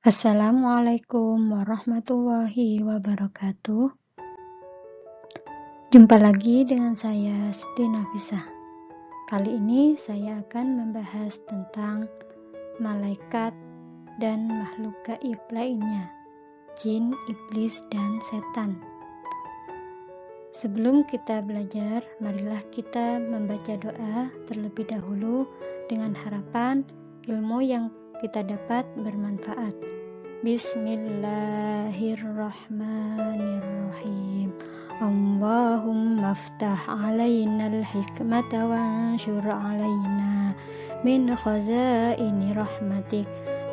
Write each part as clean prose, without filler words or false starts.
Assalamualaikum warahmatullahi wabarakatuh. Jumpa lagi dengan saya Siti Nafisah. Kali ini saya akan membahas tentang malaikat dan makhluk gaib lainnya, jin, iblis, dan setan. Sebelum kita belajar, marilah kita membaca doa terlebih dahulu dengan harapan ilmu yang kita dapat bermanfaat. Bismillahirrahmanirrahim. Allahumma aftah alaina al-hikmata wanshur alaina min khazaini rahmatik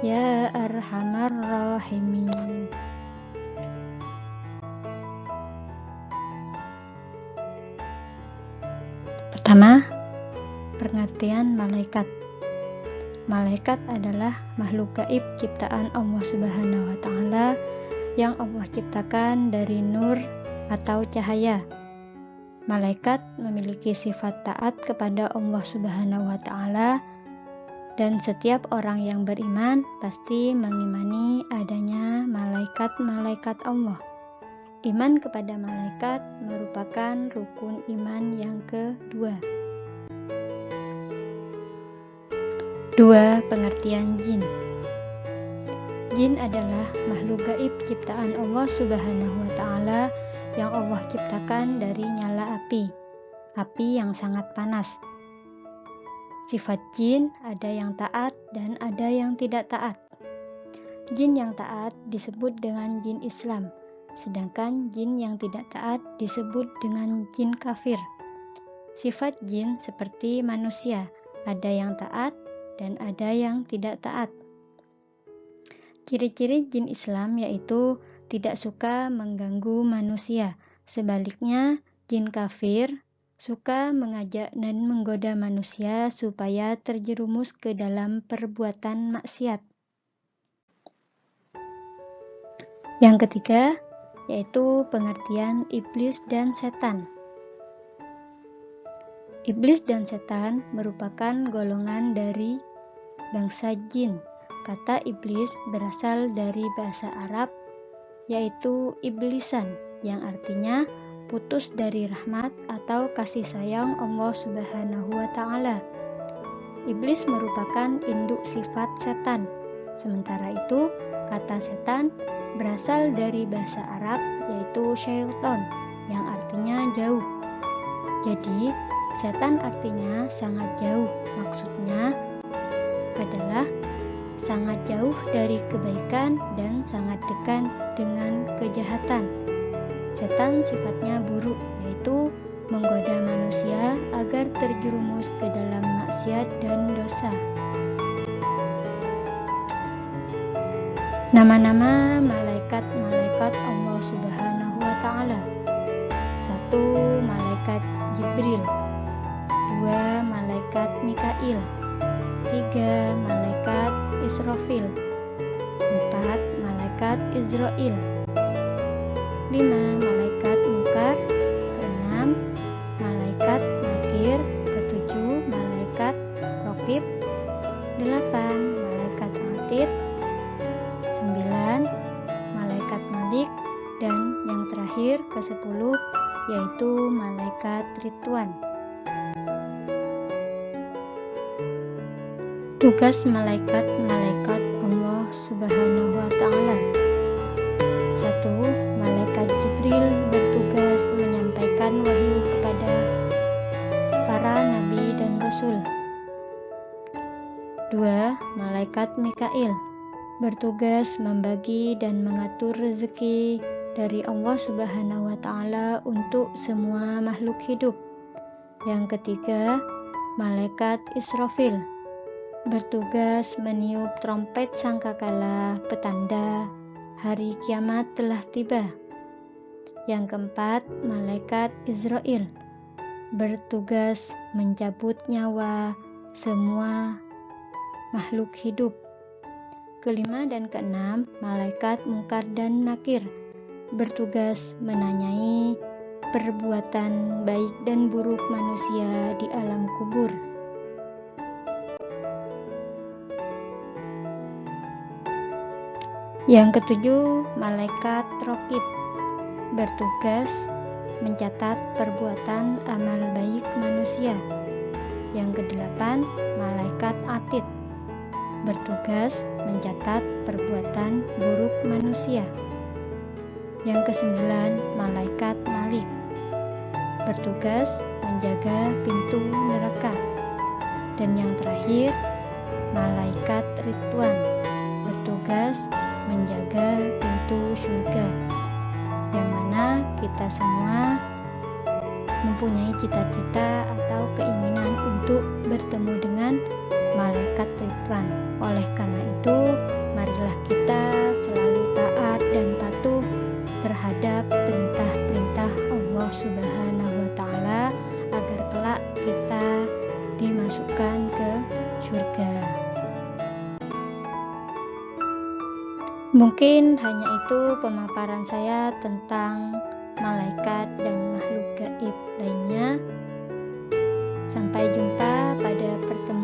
ya arhamar rahimin. Pertama, pengertian malaikat. Malaikat adalah makhluk gaib ciptaan Allah Subhanahu wa Ta'ala yang Allah ciptakan dari nur atau cahaya. Malaikat memiliki sifat taat kepada Allah Subhanahu wa Ta'ala, dan setiap orang yang beriman pasti mengimani adanya malaikat-malaikat Allah. Iman kepada malaikat merupakan rukun iman yang kedua. 2. Pengertian jin. Jin adalah makhluk gaib ciptaan Allah Subhanahu wa Ta'ala yang Allah ciptakan dari nyala api yang sangat panas. Sifat jin ada yang taat dan ada yang tidak taat. Jin yang taat disebut dengan jin Islam, sedangkan jin yang tidak taat disebut dengan jin kafir. Sifat jin seperti manusia, ada yang taat dan ada yang tidak taat. Ciri-ciri jin Islam yaitu tidak suka mengganggu manusia. Sebaliknya, jin kafir suka mengajak dan menggoda manusia supaya terjerumus ke dalam perbuatan maksiat. Yang ketiga, yaitu pengertian iblis dan setan. Iblis dan setan merupakan golongan dari bangsa jin. Kata iblis berasal dari bahasa Arab, yaitu iblisan, yang artinya putus dari rahmat atau kasih sayang Allah Subhanahu wa Ta'ala. Iblis merupakan induk sifat setan. Sementara itu, kata setan berasal dari bahasa Arab, yaitu syaitan, yang artinya jauh. Jadi, setan artinya sangat jauh, maksudnya adalah sangat jauh dari kebaikan dan sangat dekat dengan kejahatan. Setan sifatnya buruk, yaitu menggoda manusia agar terjerumus ke dalam maksiat dan dosa. Nama-nama malaikat-malaikat Allah Subhanahu wa Ta'ala. 1. Malaikat Jibril. 2. Malaikat Mikail. 3. Malaikat Israfil. 4. Malaikat Israel. 5. Malaikat Munkar. 6. Malaikat Nakir. 7. Malaikat Raqib. 8. Malaikat Atid. 9. Malaikat Malik. Dan yang terakhir ke-10 yaitu Malaikat Ridwan. Tugas malaikat-malaikat Allah Subhanahu wa Ta'ala. 1. Malaikat Jibril bertugas menyampaikan wahyu kepada para nabi dan rasul. 2. Malaikat Mikail bertugas membagi dan mengatur rezeki dari Allah Subhanahu wa Ta'ala untuk semua makhluk hidup. Yang ketiga, Malaikat Israfil bertugas meniup trompet sangkakala petanda hari kiamat telah tiba. Yang keempat, Malaikat Israel bertugas mencabut nyawa semua makhluk hidup. Kelima dan keenam, Malaikat Munkar dan Nakir bertugas menanyai perbuatan baik dan buruk manusia di alam kubur. Yang ketujuh, malaikat Raqib bertugas mencatat perbuatan amal baik manusia. Yang kedelapan, malaikat Atid bertugas mencatat perbuatan buruk manusia. Yang kesembilan, malaikat Malik bertugas menjaga pintu neraka. Dan yang terakhir, malaikat Ridwan bertugas menjaga pintu surga, yang mana kita semua mempunyai cita-cita atau keinginan untuk bertemu dengan malaikat Ridwan. Oleh karena itu, marilah kita selalu taat dan patuh terhadap perintah-perintah Allah Subhanahu wa Ta'ala agar kelak kita dimasukkan ke surga. Mungkin hanya itu pemaparan saya tentang malaikat dan makhluk gaib lainnya. Sampai jumpa pada pertemuan